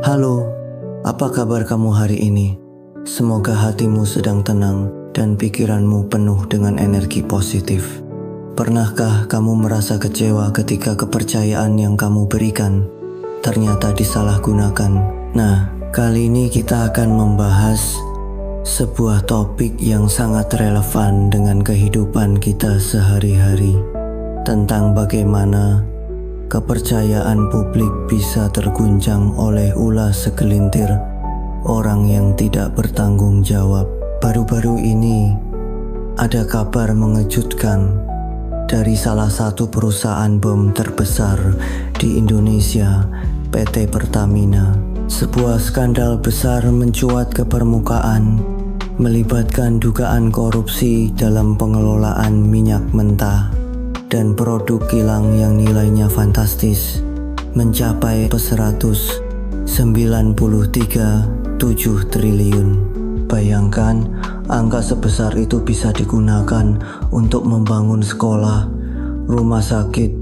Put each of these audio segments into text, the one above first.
Halo, apa kabar kamu hari ini? Semoga hatimu sedang tenang dan pikiranmu penuh dengan energi positif. Pernahkah kamu merasa kecewa ketika kepercayaan yang kamu berikan ternyata disalahgunakan? Nah, kali ini kita akan membahas sebuah topik yang sangat relevan dengan kehidupan kita sehari-hari, tentang bagaimana kepercayaan publik bisa terguncang oleh ulah segelintir orang yang tidak bertanggung jawab. Baru-baru ini ada kabar mengejutkan dari salah satu perusahaan bom terbesar di Indonesia, PT Pertamina. Sebuah skandal besar mencuat ke permukaan, melibatkan dugaan korupsi dalam pengelolaan minyak mentah dan produk kilang yang nilainya fantastis, mencapai 193,7 triliun. Bayangkan, angka sebesar itu bisa digunakan untuk membangun sekolah, rumah sakit,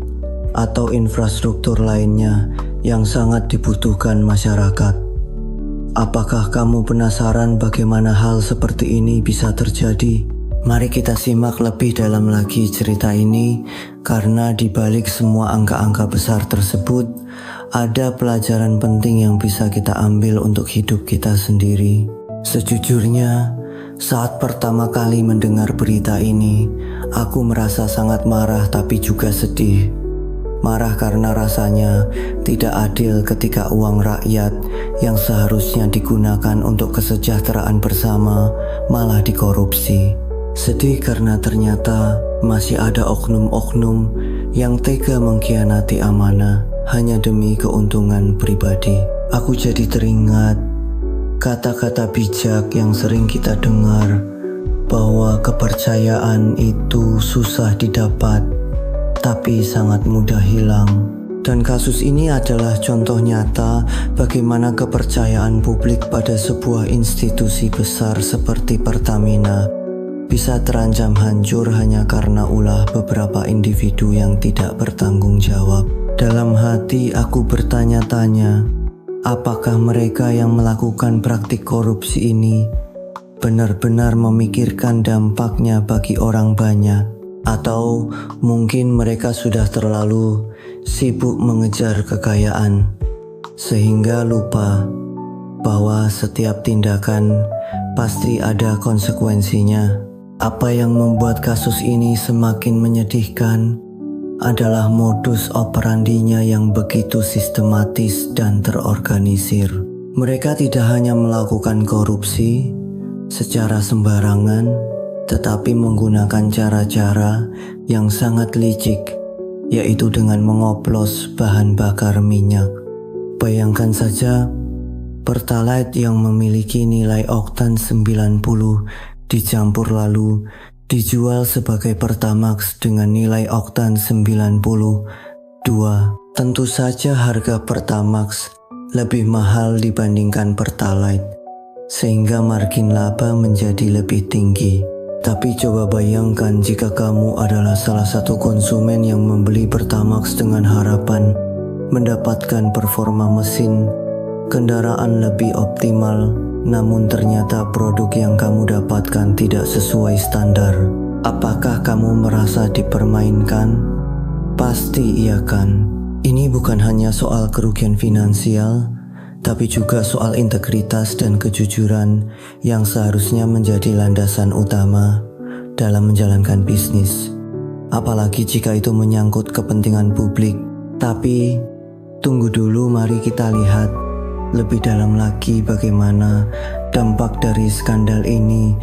atau infrastruktur lainnya yang sangat dibutuhkan masyarakat. Apakah kamu penasaran bagaimana hal seperti ini bisa terjadi? Mari kita simak lebih dalam lagi cerita ini, karena di balik semua angka-angka besar tersebut ada pelajaran penting yang bisa kita ambil untuk hidup kita sendiri. Sejujurnya, saat pertama kali mendengar berita ini, aku merasa sangat marah tapi juga sedih. Marah karena rasanya tidak adil ketika uang rakyat yang seharusnya digunakan untuk kesejahteraan bersama malah dikorupsi. Sedih karena ternyata masih ada oknum-oknum yang tega mengkhianati amanah hanya demi keuntungan pribadi. Aku jadi teringat kata-kata bijak yang sering kita dengar, bahwa kepercayaan itu susah didapat tapi sangat mudah hilang. Dan kasus ini adalah contoh nyata bagaimana kepercayaan publik pada sebuah institusi besar seperti Pertamina bisa terancam hancur hanya karena ulah beberapa individu yang tidak bertanggung jawab. Dalam hati aku bertanya-tanya, apakah mereka yang melakukan praktik korupsi ini benar-benar memikirkan dampaknya bagi orang banyak? Atau mungkin mereka sudah terlalu sibuk mengejar kekayaan sehingga lupa bahwa setiap tindakan pasti ada konsekuensinya. Apa yang membuat kasus ini semakin menyedihkan adalah modus operandinya yang begitu sistematis dan terorganisir. Mereka tidak hanya melakukan korupsi secara sembarangan, tetapi menggunakan cara-cara yang sangat licik, yaitu dengan mengoplos bahan bakar minyak. Bayangkan saja, Pertalite yang memiliki nilai oktan 90 dicampur lalu dijual sebagai Pertamax dengan nilai oktan 92. Tentu saja harga Pertamax lebih mahal dibandingkan Pertalite, sehingga margin laba menjadi lebih tinggi. Tapi coba bayangkan jika kamu adalah salah satu konsumen yang membeli Pertamax dengan harapan mendapatkan performa mesin, kendaraan lebih optimal, namun ternyata produk yang kamu dapatkan tidak sesuai standar. Apakah kamu merasa dipermainkan? Pasti iya kan? Ini bukan hanya soal kerugian finansial, tapi juga soal integritas dan kejujuran yang seharusnya menjadi landasan utama dalam menjalankan bisnis. Apalagi jika itu menyangkut kepentingan publik. Tapi tunggu dulu, mari kita lihat lebih dalam lagi bagaimana dampak dari skandal ini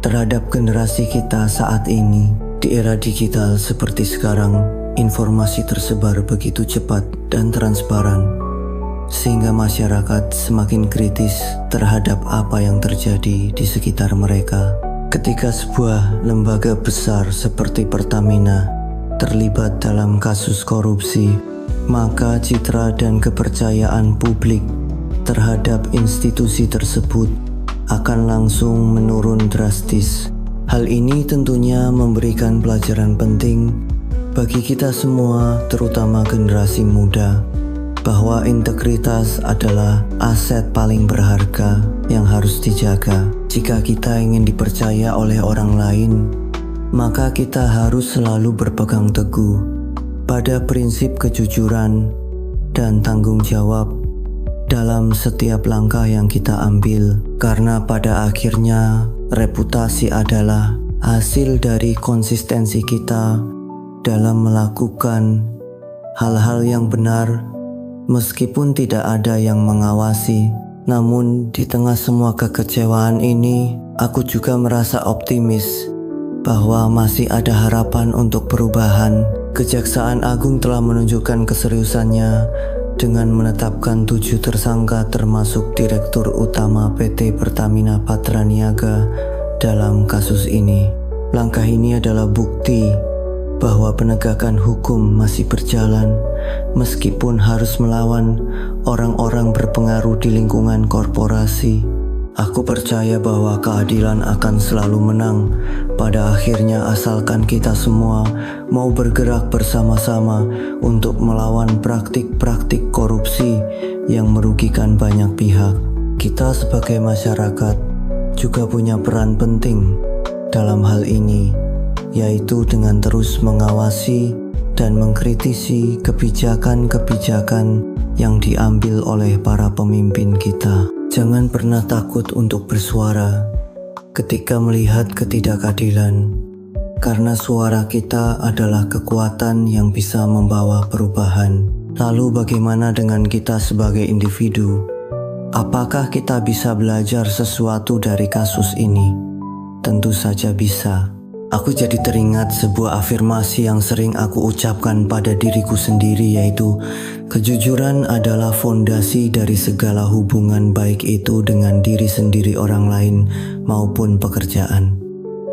terhadap generasi kita saat ini. Di era digital seperti sekarang, informasi tersebar begitu cepat dan transparan, sehingga masyarakat semakin kritis terhadap apa yang terjadi di sekitar mereka. Ketika sebuah lembaga besar seperti Pertamina terlibat dalam kasus korupsi, maka citra dan kepercayaan publik terhadap institusi tersebut akan langsung menurun drastis. Hal ini tentunya memberikan pelajaran penting bagi kita semua, terutama generasi muda, bahwa integritas adalah aset paling berharga yang harus dijaga. Jika kita ingin dipercaya oleh orang lain, maka kita harus selalu berpegang teguh pada prinsip kejujuran dan tanggung jawab dalam setiap langkah yang kita ambil, karena pada akhirnya reputasi adalah hasil dari konsistensi kita dalam melakukan hal-hal yang benar meskipun tidak ada yang mengawasi. Namun di tengah semua kekecewaan ini, aku juga merasa optimis bahwa masih ada harapan untuk perubahan. Kejaksaan Agung telah menunjukkan keseriusannya dengan menetapkan 7 tersangka termasuk Direktur Utama PT Pertamina Patraniaga dalam kasus ini. Langkah ini adalah bukti bahwa penegakan hukum masih berjalan meskipun harus melawan orang-orang berpengaruh di lingkungan korporasi. Aku percaya bahwa keadilan akan selalu menang pada akhirnya, asalkan kita semua mau bergerak bersama-sama untuk melawan praktik-praktik korupsi yang merugikan banyak pihak. Kita sebagai masyarakat juga punya peran penting dalam hal ini, yaitu dengan terus mengawasi dan mengkritisi kebijakan-kebijakan yang diambil oleh para pemimpin kita. Jangan pernah takut untuk bersuara ketika melihat ketidakadilan, karena suara kita adalah kekuatan yang bisa membawa perubahan. Lalu bagaimana dengan kita sebagai individu? Apakah kita bisa belajar sesuatu dari kasus ini? Tentu saja bisa. Aku jadi teringat sebuah afirmasi yang sering aku ucapkan pada diriku sendiri, yaitu kejujuran adalah fondasi dari segala hubungan, baik itu dengan diri sendiri, orang lain, maupun pekerjaan.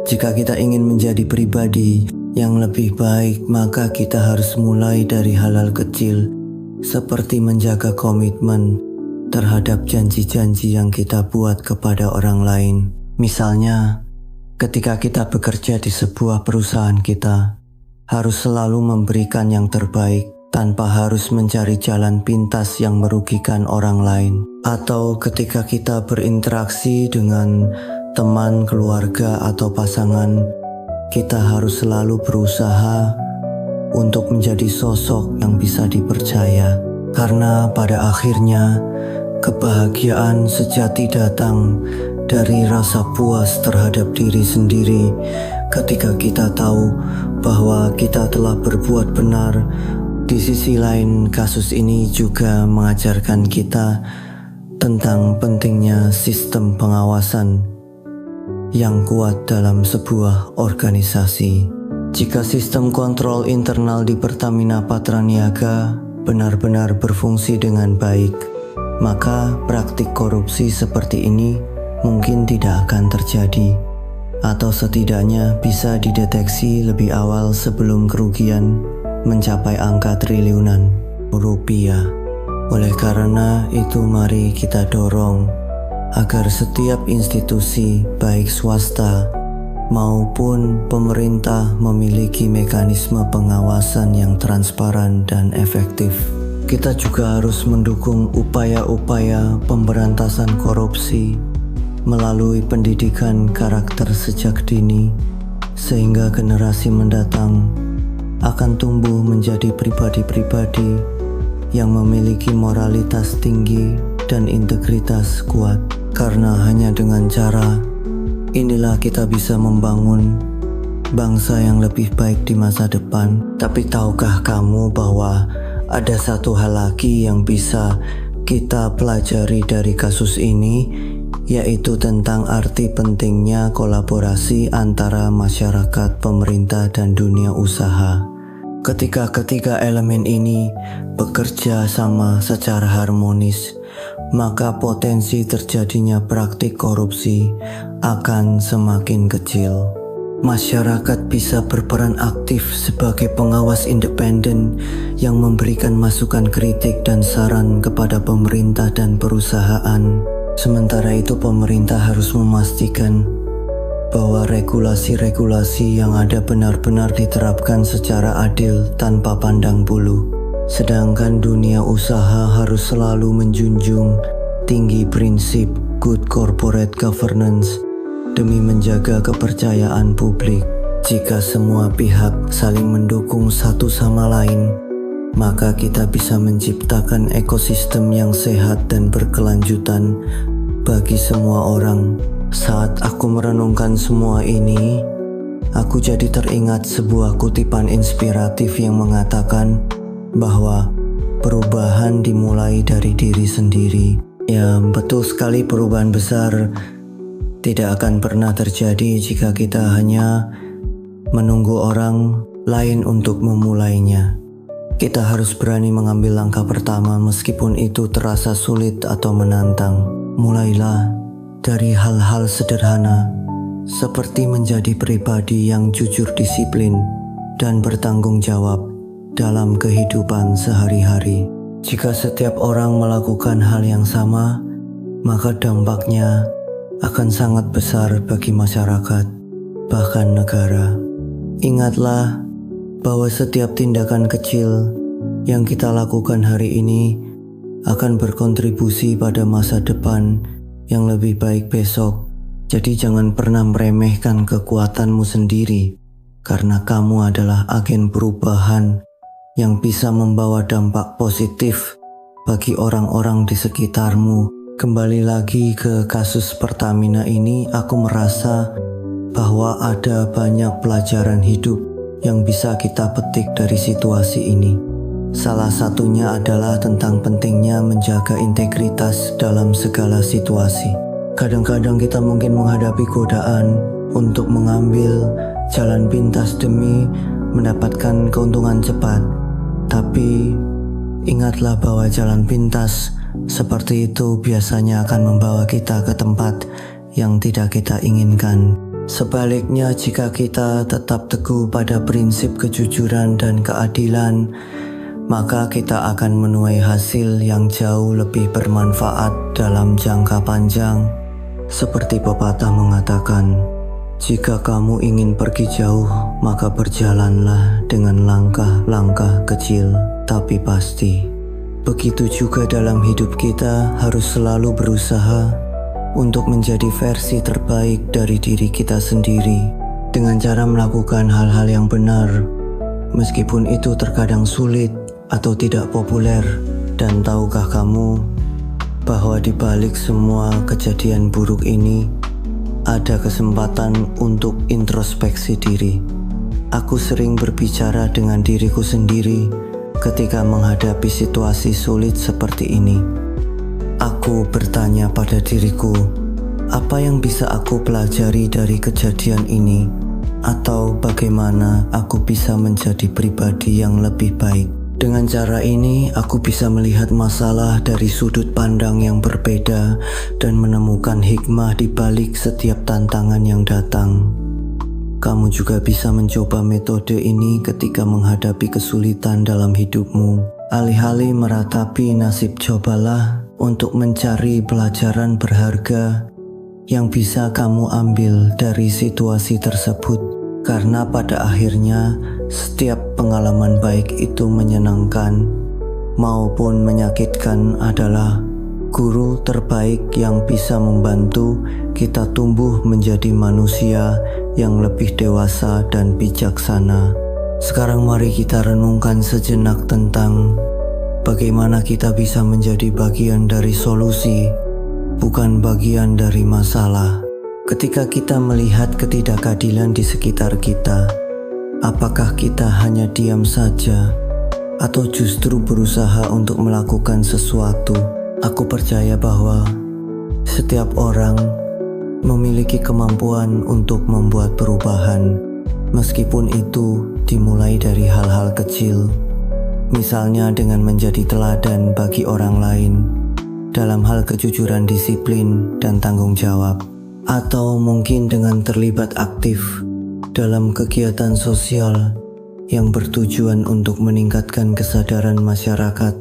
Jika kita ingin menjadi pribadi yang lebih baik, maka kita harus mulai dari hal-hal kecil seperti menjaga komitmen terhadap janji-janji yang kita buat kepada orang lain. Misalnya, ketika kita bekerja di sebuah perusahaan, kita harus selalu memberikan yang terbaik tanpa harus mencari jalan pintas yang merugikan orang lain. Atau ketika kita berinteraksi dengan teman, keluarga, atau pasangan, kita harus selalu berusaha untuk menjadi sosok yang bisa dipercaya. Karena pada akhirnya, kebahagiaan sejati datang dari rasa puas terhadap diri sendiri ketika kita tahu bahwa kita telah berbuat benar. Di sisi lain, kasus ini juga mengajarkan kita tentang pentingnya sistem pengawasan yang kuat dalam sebuah organisasi. Jika sistem kontrol internal di Pertamina Patraniaga benar-benar berfungsi dengan baik, maka praktik korupsi seperti ini mungkin tidak akan terjadi, atau setidaknya bisa dideteksi lebih awal sebelum kerugian mencapai angka triliunan rupiah. Oleh karena itu, mari kita dorong agar setiap institusi, baik swasta maupun pemerintah, memiliki mekanisme pengawasan yang transparan dan efektif. Kita juga harus mendukung upaya-upaya pemberantasan korupsi melalui pendidikan karakter sejak dini, sehingga generasi mendatang akan tumbuh menjadi pribadi-pribadi yang memiliki moralitas tinggi dan integritas kuat. Karena hanya dengan cara inilah kita bisa membangun bangsa yang lebih baik di masa depan. Tapi tahukah kamu bahwa ada satu hal lagi yang bisa kita pelajari dari kasus ini, yaitu tentang arti pentingnya kolaborasi antara masyarakat, pemerintah, dan dunia usaha. Ketika ketiga elemen ini bekerja sama secara harmonis, maka potensi terjadinya praktik korupsi akan semakin kecil. Masyarakat bisa berperan aktif sebagai pengawas independen yang memberikan masukan, kritik, dan saran kepada pemerintah dan perusahaan. Sementara itu, pemerintah harus memastikan bahwa regulasi-regulasi yang ada benar-benar diterapkan secara adil tanpa pandang bulu. Sedangkan dunia usaha harus selalu menjunjung tinggi prinsip good corporate governance demi menjaga kepercayaan publik. Jika semua pihak saling mendukung satu sama lain, maka kita bisa menciptakan ekosistem yang sehat dan berkelanjutan bagi semua orang. Saat aku merenungkan semua ini, aku jadi teringat sebuah kutipan inspiratif yang mengatakan bahwa perubahan dimulai dari diri sendiri. Ya, betul sekali, perubahan besar tidak akan pernah terjadi jika kita hanya menunggu orang lain untuk memulainya. Kita harus berani mengambil langkah pertama meskipun itu terasa sulit atau menantang. Mulailah dari hal-hal sederhana seperti menjadi pribadi yang jujur, disiplin, dan bertanggung jawab dalam kehidupan sehari-hari. Jika setiap orang melakukan hal yang sama, maka dampaknya akan sangat besar bagi masyarakat, bahkan negara. Ingatlah bahwa setiap tindakan kecil yang kita lakukan hari ini akan berkontribusi pada masa depan yang lebih baik besok. Jadi jangan pernah meremehkan kekuatanmu sendiri, karena kamu adalah agen perubahan yang bisa membawa dampak positif bagi orang-orang di sekitarmu. Kembali lagi ke kasus Pertamina ini, aku merasa bahwa ada banyak pelajaran hidup yang bisa kita petik dari situasi ini. Salah satunya adalah tentang pentingnya menjaga integritas dalam segala situasi. Kadang-kadang kita mungkin menghadapi godaan untuk mengambil jalan pintas demi mendapatkan keuntungan cepat. Tapi ingatlah bahwa jalan pintas seperti itu biasanya akan membawa kita ke tempat yang tidak kita inginkan. Sebaliknya, jika kita tetap teguh pada prinsip kejujuran dan keadilan, maka kita akan menuai hasil yang jauh lebih bermanfaat dalam jangka panjang. Seperti pepatah mengatakan, jika kamu ingin pergi jauh, maka berjalanlah dengan langkah-langkah kecil tapi pasti. Begitu juga dalam hidup, kita harus selalu berusaha untuk menjadi versi terbaik dari diri kita sendiri dengan cara melakukan hal-hal yang benar, meskipun itu terkadang sulit atau tidak populer. Dan tahukah kamu bahwa di balik semua kejadian buruk ini ada kesempatan untuk introspeksi diri. Aku sering berbicara dengan diriku sendiri ketika menghadapi situasi sulit seperti ini. Aku bertanya pada diriku, apa yang bisa aku pelajari dari kejadian ini? Atau bagaimana aku bisa menjadi pribadi yang lebih baik? Dengan cara ini, aku bisa melihat masalah dari sudut pandang yang berbeda dan menemukan hikmah di balik setiap tantangan yang datang. Kamu juga bisa mencoba metode ini ketika menghadapi kesulitan dalam hidupmu. Alih-alih meratapi nasib, cobalah untuk mencari pelajaran berharga yang bisa kamu ambil dari situasi tersebut. Karena pada akhirnya, setiap pengalaman baik itu menyenangkan maupun menyakitkan adalah guru terbaik yang bisa membantu kita tumbuh menjadi manusia yang lebih dewasa dan bijaksana. Sekarang mari kita renungkan sejenak tentang bagaimana kita bisa menjadi bagian dari solusi, bukan bagian dari masalah. Ketika kita melihat ketidakadilan di sekitar kita, apakah kita hanya diam saja atau justru berusaha untuk melakukan sesuatu? Aku percaya bahwa setiap orang memiliki kemampuan untuk membuat perubahan, meskipun itu dimulai dari hal-hal kecil. Misalnya dengan menjadi teladan bagi orang lain dalam hal kejujuran, disiplin, dan tanggung jawab. Atau mungkin dengan terlibat aktif dalam kegiatan sosial yang bertujuan untuk meningkatkan kesadaran masyarakat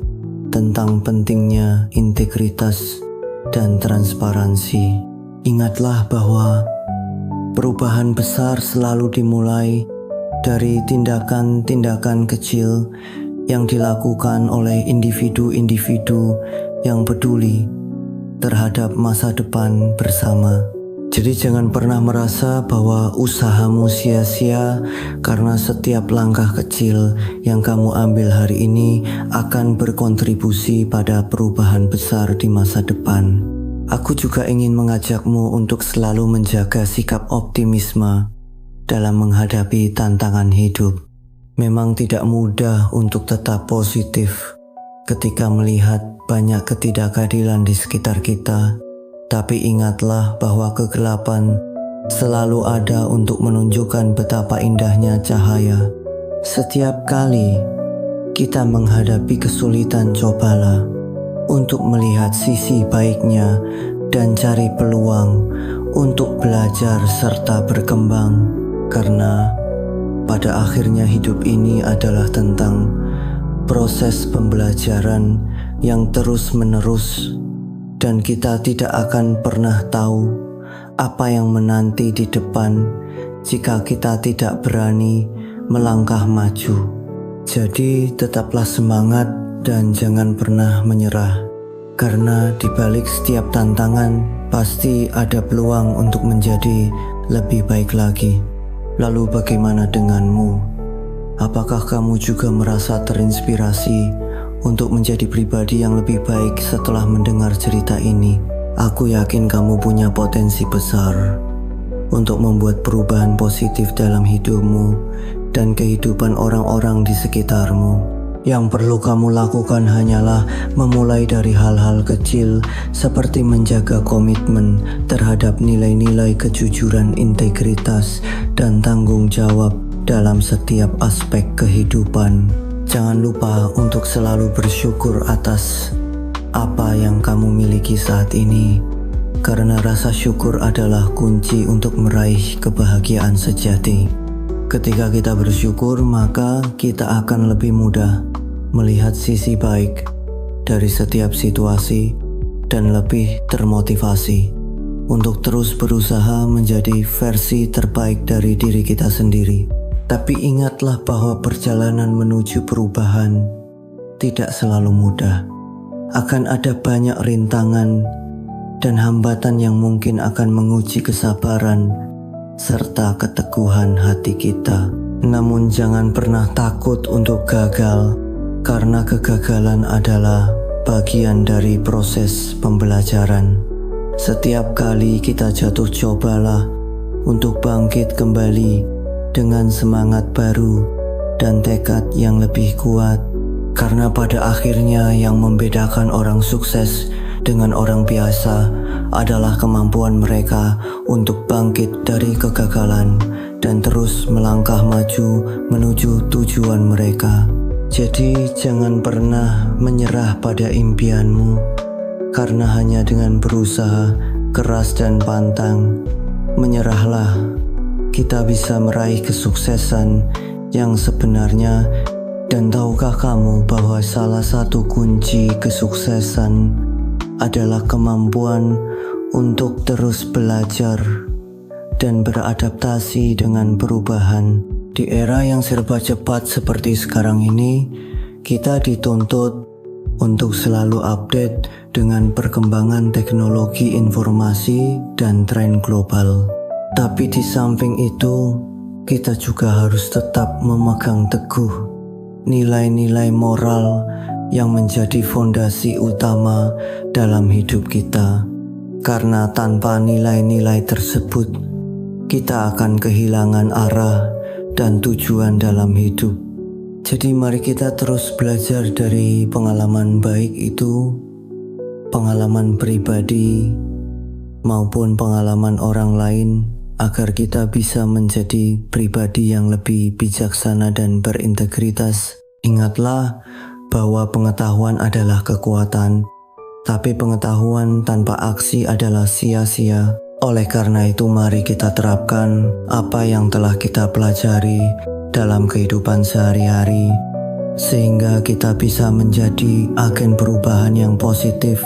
tentang pentingnya integritas dan transparansi. Ingatlah bahwa perubahan besar selalu dimulai dari tindakan-tindakan kecil yang dilakukan oleh individu-individu yang peduli terhadap masa depan bersama. Jadi jangan pernah merasa bahwa usahamu sia-sia karena setiap langkah kecil yang kamu ambil hari ini akan berkontribusi pada perubahan besar di masa depan. Aku juga ingin mengajakmu untuk selalu menjaga sikap optimisme dalam menghadapi tantangan hidup. Memang tidak mudah untuk tetap positif ketika melihat banyak ketidakadilan di sekitar kita. Tapi ingatlah bahwa kegelapan selalu ada untuk menunjukkan betapa indahnya cahaya. Setiap kali kita menghadapi kesulitan, cobalah untuk melihat sisi baiknya dan cari peluang untuk belajar serta berkembang. Karena pada akhirnya hidup ini adalah tentang proses pembelajaran yang terus-menerus. Dan kita tidak akan pernah tahu apa yang menanti di depan jika kita tidak berani melangkah maju. Jadi tetaplah semangat dan jangan pernah menyerah. Karena di balik setiap tantangan pasti ada peluang untuk menjadi lebih baik lagi. Lalu bagaimana denganmu? Apakah kamu juga merasa terinspirasi untuk menjadi pribadi yang lebih baik setelah mendengar cerita ini? Aku yakin kamu punya potensi besar untuk membuat perubahan positif dalam hidupmu dan kehidupan orang-orang di sekitarmu. Yang perlu kamu lakukan hanyalah memulai dari hal-hal kecil seperti menjaga komitmen terhadap nilai-nilai kejujuran, integritas, dan tanggung jawab dalam setiap aspek kehidupan. Jangan lupa untuk selalu bersyukur atas apa yang kamu miliki saat ini, karena rasa syukur adalah kunci untuk meraih kebahagiaan sejati. Ketika kita bersyukur, maka kita akan lebih mudah melihat sisi baik dari setiap situasi dan lebih termotivasi untuk terus berusaha menjadi versi terbaik dari diri kita sendiri. Tapi ingatlah bahwa perjalanan menuju perubahan tidak selalu mudah. Akan ada banyak rintangan dan hambatan yang mungkin akan menguji kesabaran serta keteguhan hati kita. Namun jangan pernah takut untuk gagal, karena kegagalan adalah bagian dari proses pembelajaran. Setiap kali kita jatuh, cobalah untuk bangkit kembali dengan semangat baru dan tekad yang lebih kuat. Karena pada akhirnya yang membedakan orang sukses dengan orang biasa adalah kemampuan mereka untuk bangkit dari kegagalan dan terus melangkah maju menuju tujuan mereka. Jadi jangan pernah menyerah pada impianmu, karena hanya dengan berusaha keras dan pantang, menyerahlah kita bisa meraih kesuksesan yang sebenarnya. Dan tahukah kamu bahwa salah satu kunci kesuksesan adalah kemampuan untuk terus belajar dan beradaptasi dengan perubahan. Di era yang serba cepat seperti sekarang ini, kita dituntut untuk selalu update dengan perkembangan teknologi informasi dan tren global. Tapi di samping itu, kita juga harus tetap memegang teguh nilai-nilai moral yang menjadi fondasi utama dalam hidup kita. Karena tanpa nilai-nilai tersebut, kita akan kehilangan arah dan tujuan dalam hidup. Jadi mari kita terus belajar dari pengalaman baik itu, pengalaman pribadi maupun pengalaman orang lain, agar kita bisa menjadi pribadi yang lebih bijaksana dan berintegritas. Ingatlah bahwa pengetahuan adalah kekuatan, tapi pengetahuan tanpa aksi adalah sia-sia. Oleh karena itu, mari kita terapkan apa yang telah kita pelajari dalam kehidupan sehari-hari, sehingga kita bisa menjadi agen perubahan yang positif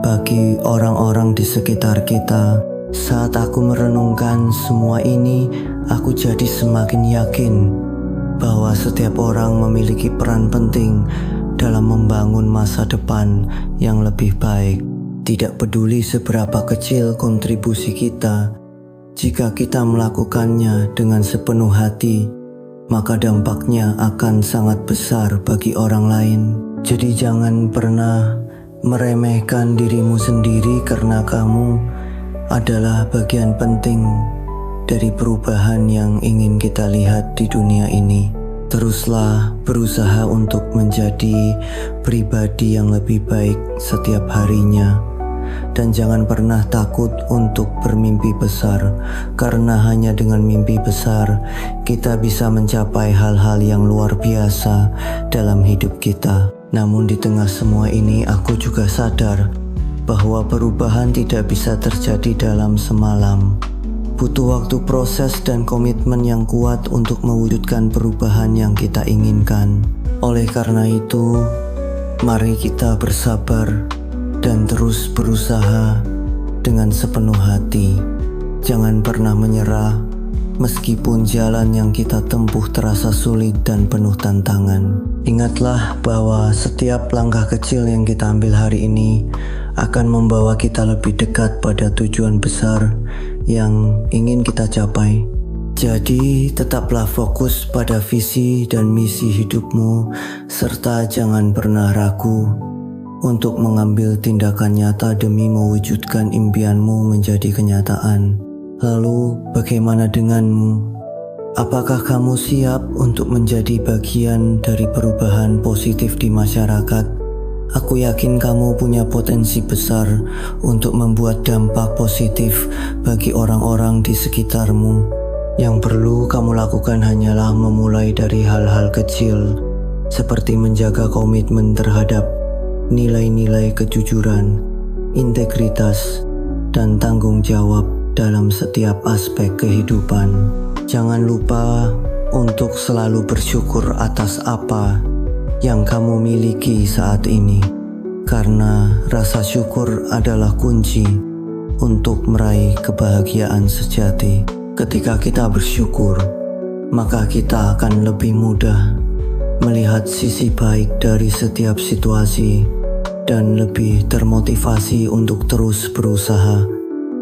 bagi orang-orang di sekitar kita. Saat aku merenungkan semua ini, aku jadi semakin yakin bahwa setiap orang memiliki peran penting dalam membangun masa depan yang lebih baik. Tidak peduli seberapa kecil kontribusi kita, jika kita melakukannya dengan sepenuh hati, maka dampaknya akan sangat besar bagi orang lain. Jadi jangan pernah meremehkan dirimu sendiri karena kamu adalah bagian penting dari perubahan yang ingin kita lihat di dunia ini. Teruslah berusaha untuk menjadi pribadi yang lebih baik setiap harinya. Dan jangan pernah takut untuk bermimpi besar, karena hanya dengan mimpi besar kita bisa mencapai hal-hal yang luar biasa dalam hidup kita. Namun di tengah semua ini aku juga sadar bahwa perubahan tidak bisa terjadi dalam semalam. Butuh waktu proses dan komitmen yang kuat untuk mewujudkan perubahan yang kita inginkan. Oleh karena itu, mari kita bersabar dan terus berusaha dengan sepenuh hati. Jangan pernah menyerah meskipun jalan yang kita tempuh terasa sulit dan penuh tantangan. Ingatlah bahwa setiap langkah kecil yang kita ambil hari ini akan membawa kita lebih dekat pada tujuan besar yang ingin kita capai. Jadi tetaplah fokus pada visi dan misi hidupmu, serta jangan pernah ragu untuk mengambil tindakan nyata demi mewujudkan impianmu menjadi kenyataan. Lalu bagaimana denganmu? Apakah kamu siap untuk menjadi bagian dari perubahan positif di masyarakat? Aku yakin kamu punya potensi besar untuk membuat dampak positif bagi orang-orang di sekitarmu. Yang perlu kamu lakukan hanyalah memulai dari hal-hal kecil, seperti menjaga komitmen terhadap nilai-nilai kejujuran, integritas, dan tanggung jawab dalam setiap aspek kehidupan. Jangan lupa untuk selalu bersyukur atas apa yang kamu miliki saat ini, karena rasa syukur adalah kunci untuk meraih kebahagiaan sejati. Ketika kita bersyukur, maka kita akan lebih mudah melihat sisi baik dari setiap situasi dan lebih termotivasi untuk terus berusaha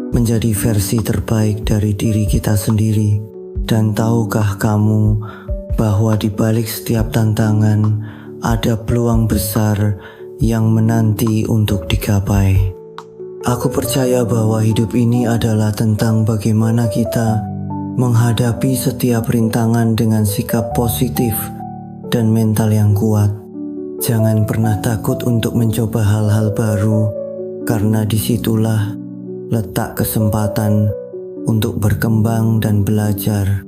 menjadi versi terbaik dari diri kita sendiri. Dan tahukah kamu bahwa di balik setiap tantangan ada peluang besar yang menanti untuk digapai? Aku percaya bahwa hidup ini adalah tentang bagaimana kita menghadapi setiap rintangan dengan sikap positif dan mental yang kuat. Jangan pernah takut untuk mencoba hal-hal baru, karena disitulah letak kesempatan untuk berkembang dan belajar.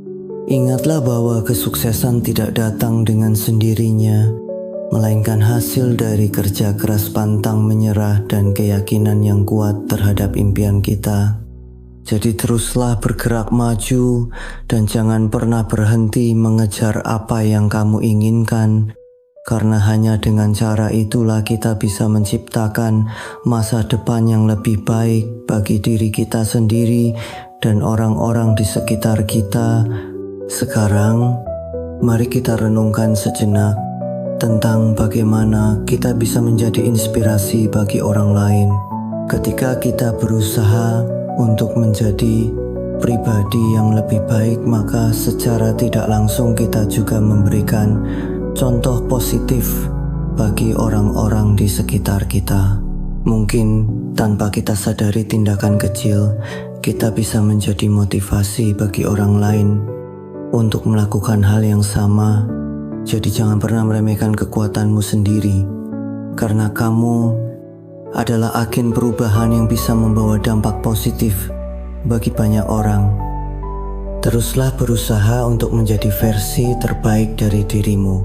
Ingatlah bahwa kesuksesan tidak datang dengan sendirinya, melainkan hasil dari kerja keras, pantang menyerah, dan keyakinan yang kuat terhadap impian kita. Jadi teruslah bergerak maju dan jangan pernah berhenti mengejar apa yang kamu inginkan, karena hanya dengan cara itulah kita bisa menciptakan masa depan yang lebih baik bagi diri kita sendiri dan orang-orang di sekitar kita. Sekarang, mari kita renungkan sejenak tentang bagaimana kita bisa menjadi inspirasi bagi orang lain. Ketika kita berusaha untuk menjadi pribadi yang lebih baik, maka secara tidak langsung kita juga memberikan contoh positif bagi orang-orang di sekitar kita. Mungkin tanpa kita sadari tindakan kecil, kita bisa menjadi motivasi bagi orang lain untuk melakukan hal yang sama. Jadi jangan pernah meremehkan kekuatanmu sendiri, karena kamu adalah agen perubahan yang bisa membawa dampak positif bagi banyak orang. Teruslah berusaha untuk menjadi versi terbaik dari dirimu,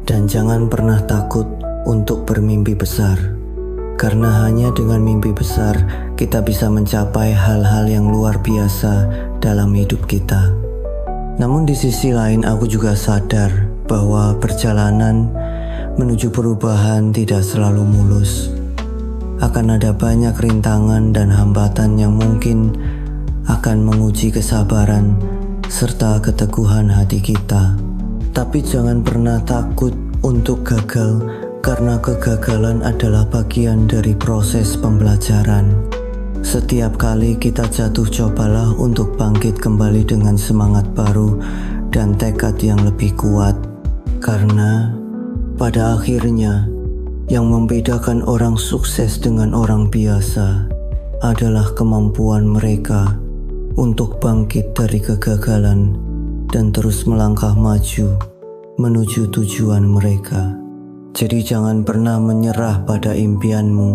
dan jangan pernah takut untuk bermimpi besar. Karena hanya dengan mimpi besar, kita bisa mencapai hal-hal yang luar biasa dalam hidup kita. Namun di sisi lain, aku juga sadar bahwa perjalanan menuju perubahan tidak selalu mulus. Akan ada banyak rintangan dan hambatan yang mungkin akan menguji kesabaran serta keteguhan hati kita. Tapi jangan pernah takut untuk gagal, karena kegagalan adalah bagian dari proses pembelajaran. Setiap kali kita jatuh, cobalah untuk bangkit kembali dengan semangat baru dan tekad yang lebih kuat. Karena pada akhirnya yang membedakan orang sukses dengan orang biasa adalah kemampuan mereka untuk bangkit dari kegagalan dan terus melangkah maju menuju tujuan mereka. Jadi jangan pernah menyerah pada impianmu,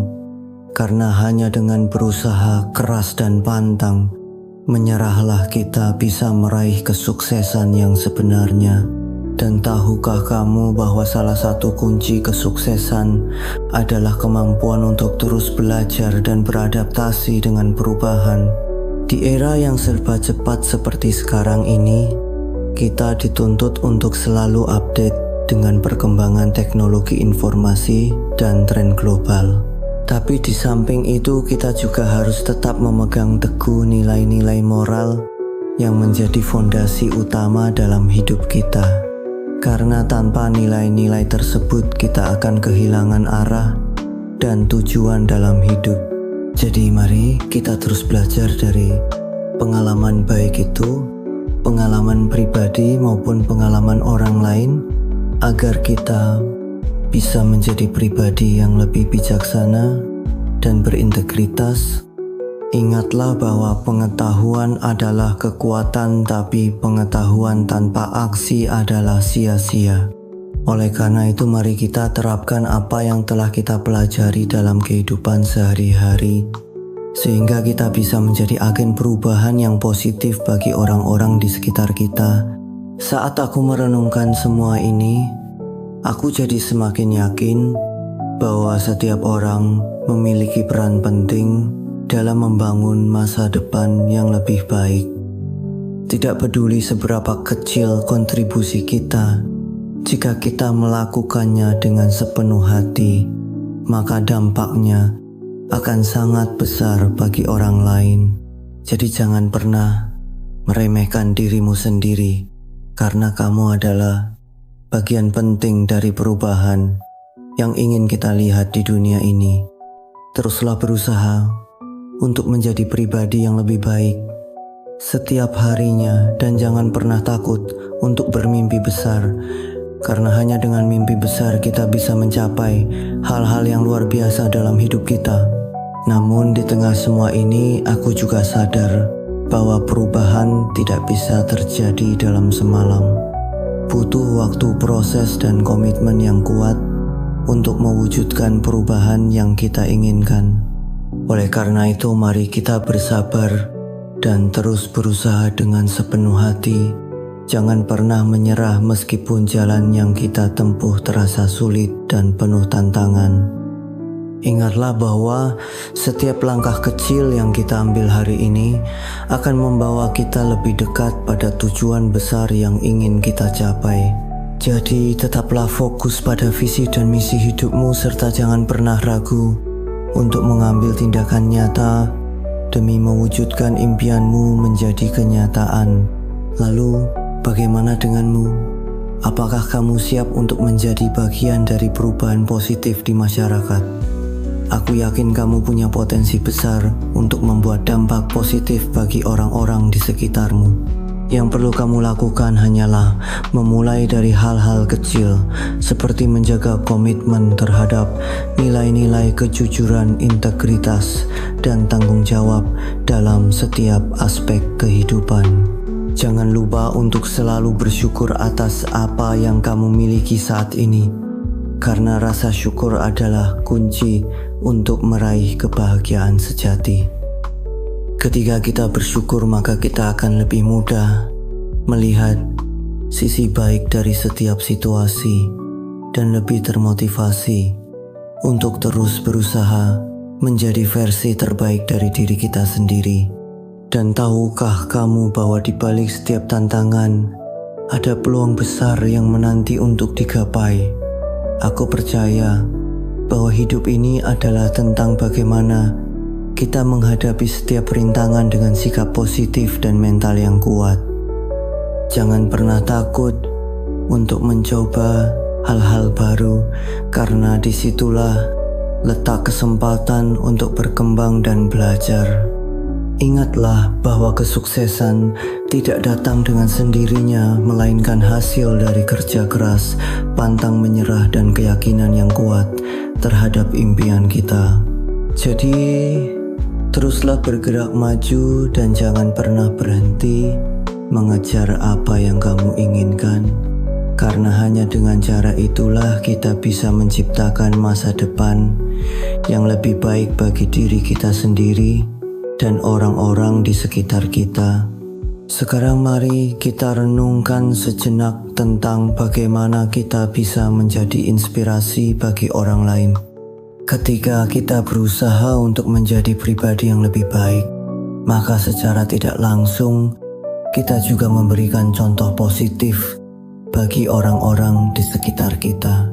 karena hanya dengan berusaha keras dan pantang, menyerahlah kita bisa meraih kesuksesan yang sebenarnya. Dan tahukah kamu bahwa salah satu kunci kesuksesan adalah kemampuan untuk terus belajar dan beradaptasi dengan perubahan? Di era yang serba cepat seperti sekarang ini, kita dituntut untuk selalu update dengan perkembangan teknologi informasi dan tren global. Tapi di samping itu, kita juga harus tetap memegang teguh nilai-nilai moral yang menjadi fondasi utama dalam hidup kita. Karena tanpa nilai-nilai tersebut, kita akan kehilangan arah dan tujuan dalam hidup. Jadi mari kita terus belajar dari pengalaman baik itu, pengalaman pribadi maupun pengalaman orang lain, agar kita bisa menjadi pribadi yang lebih bijaksana dan berintegritas. Ingatlah bahwa pengetahuan adalah kekuatan, tapi pengetahuan tanpa aksi adalah sia-sia. Oleh karena itu, mari kita terapkan apa yang telah kita pelajari dalam kehidupan sehari-hari, sehingga kita bisa menjadi agen perubahan yang positif bagi orang-orang di sekitar kita. Saat aku merenungkan semua ini, aku jadi semakin yakin bahwa setiap orang memiliki peran penting dalam membangun masa depan yang lebih baik. Tidak peduli seberapa kecil kontribusi kita, jika kita melakukannya dengan sepenuh hati, maka dampaknya akan sangat besar bagi orang lain. Jadi jangan pernah meremehkan dirimu sendiri, karena kamu adalah bagian penting dari perubahan yang ingin kita lihat di dunia ini. Teruslah berusaha untuk menjadi pribadi yang lebih baik setiap harinya, dan jangan pernah takut untuk bermimpi besar, karena hanya dengan mimpi besar kita bisa mencapai hal-hal yang luar biasa dalam hidup kita. Namun di tengah semua ini, aku juga sadar bahwa perubahan tidak bisa terjadi dalam semalam. Butuh waktu, proses, dan komitmen yang kuat untuk mewujudkan perubahan yang kita inginkan. Oleh karena itu, mari kita bersabar dan terus berusaha dengan sepenuh hati. Jangan pernah menyerah meskipun jalan yang kita tempuh terasa sulit dan penuh tantangan. Ingatlah bahwa setiap langkah kecil yang kita ambil hari ini akan membawa kita lebih dekat pada tujuan besar yang ingin kita capai. Jadi tetaplah fokus pada visi dan misi hidupmu, serta jangan pernah ragu untuk mengambil tindakan nyata demi mewujudkan impianmu menjadi kenyataan. Lalu, bagaimana denganmu? Apakah kamu siap untuk menjadi bagian dari perubahan positif di masyarakat? Aku yakin kamu punya potensi besar untuk membuat dampak positif bagi orang-orang di sekitarmu. Yang perlu kamu lakukan hanyalah memulai dari hal-hal kecil, seperti menjaga komitmen terhadap nilai-nilai kejujuran, integritas, dan tanggung jawab dalam setiap aspek kehidupan. Jangan lupa untuk selalu bersyukur atas apa yang kamu miliki saat ini, karena rasa syukur adalah kunci untuk meraih kebahagiaan sejati. Ketika kita bersyukur, maka kita akan lebih mudah melihat sisi baik dari setiap situasi dan lebih termotivasi untuk terus berusaha menjadi versi terbaik dari diri kita sendiri. Dan tahukah kamu bahwa di balik setiap tantangan ada peluang besar yang menanti untuk digapai? Aku percaya bahwa hidup ini adalah tentang bagaimana kita menghadapi setiap rintangan dengan sikap positif dan mental yang kuat. Jangan pernah takut untuk mencoba hal-hal baru, karena disitulah letak kesempatan untuk berkembang dan belajar. Ingatlah bahwa kesuksesan tidak datang dengan sendirinya, melainkan hasil dari kerja keras, pantang menyerah, dan keyakinan yang kuat terhadap impian kita. Jadi, teruslah bergerak maju dan jangan pernah berhenti mengejar apa yang kamu inginkan. Karena hanya dengan cara itulah kita bisa menciptakan masa depan yang lebih baik bagi diri kita sendiri dan orang-orang di sekitar kita. Sekarang mari kita renungkan sejenak tentang bagaimana kita bisa menjadi inspirasi bagi orang lain. Ketika kita berusaha untuk menjadi pribadi yang lebih baik, maka secara tidak langsung kita juga memberikan contoh positif bagi orang-orang di sekitar kita.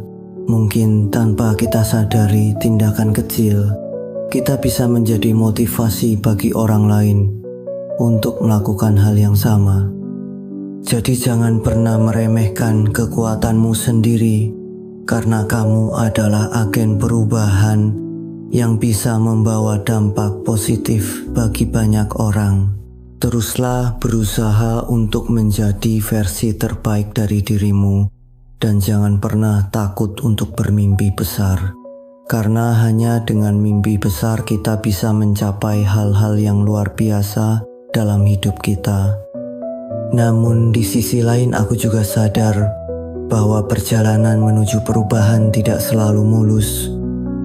Mungkin tanpa kita sadari tindakan kecil, kita bisa menjadi motivasi bagi orang lain untuk melakukan hal yang sama. Jadi jangan pernah meremehkan kekuatanmu sendiri, karena kamu adalah agen perubahan yang bisa membawa dampak positif bagi banyak orang. Teruslah berusaha untuk menjadi versi terbaik dari dirimu, dan jangan pernah takut untuk bermimpi besar. Karena hanya dengan mimpi besar kita bisa mencapai hal-hal yang luar biasa dalam hidup kita. Namun di sisi lain aku juga sadar bahwa perjalanan menuju perubahan tidak selalu mulus.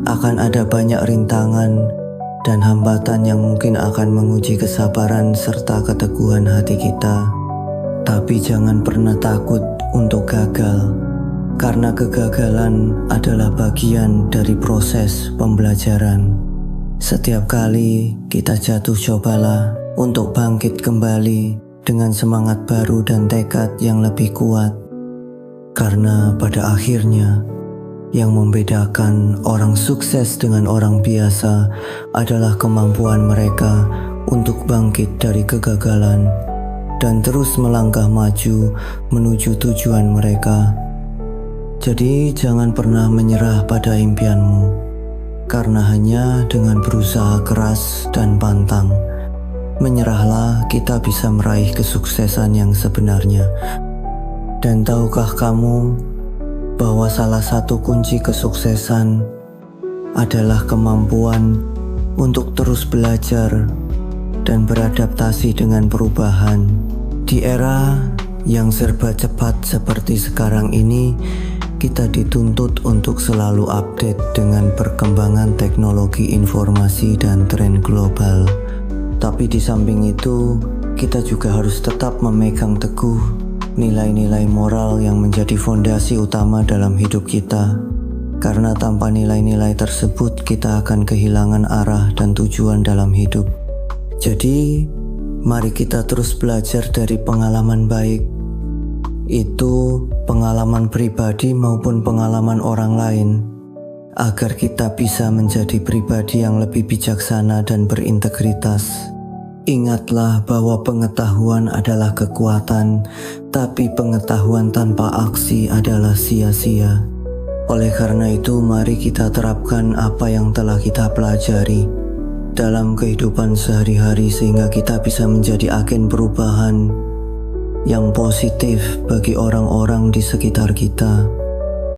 Akan ada banyak rintangan dan hambatan yang mungkin akan menguji kesabaran serta keteguhan hati kita. Tapi jangan pernah takut untuk gagal, karena kegagalan adalah bagian dari proses pembelajaran. Setiap kali kita jatuh, cobalah untuk bangkit kembali dengan semangat baru dan tekad yang lebih kuat. Karena pada akhirnya, yang membedakan orang sukses dengan orang biasa adalah kemampuan mereka untuk bangkit dari kegagalan dan terus melangkah maju menuju tujuan mereka. Jadi jangan pernah menyerah pada impianmu, karena hanya dengan berusaha keras dan pantang, menyerahlah kita bisa meraih kesuksesan yang sebenarnya. Dan tahukah kamu bahwa salah satu kunci kesuksesan adalah kemampuan untuk terus belajar dan beradaptasi dengan perubahan. Di era yang serba cepat seperti sekarang ini, kita dituntut untuk selalu update dengan perkembangan teknologi informasi dan tren global. Tapi di samping itu, kita juga harus tetap memegang teguh nilai-nilai moral yang menjadi fondasi utama dalam hidup kita. Karena tanpa nilai-nilai tersebut, kita akan kehilangan arah dan tujuan dalam hidup. Jadi, mari kita terus belajar dari pengalaman baik. Itu pengalaman pribadi maupun pengalaman orang lain, agar kita bisa menjadi pribadi yang lebih bijaksana dan berintegritas. Ingatlah bahwa pengetahuan adalah kekuatan, tapi pengetahuan tanpa aksi adalah sia-sia. Oleh karena itu, mari kita terapkan apa yang telah kita pelajari dalam kehidupan sehari-hari sehingga kita bisa menjadi agen perubahan yang positif bagi orang-orang di sekitar kita.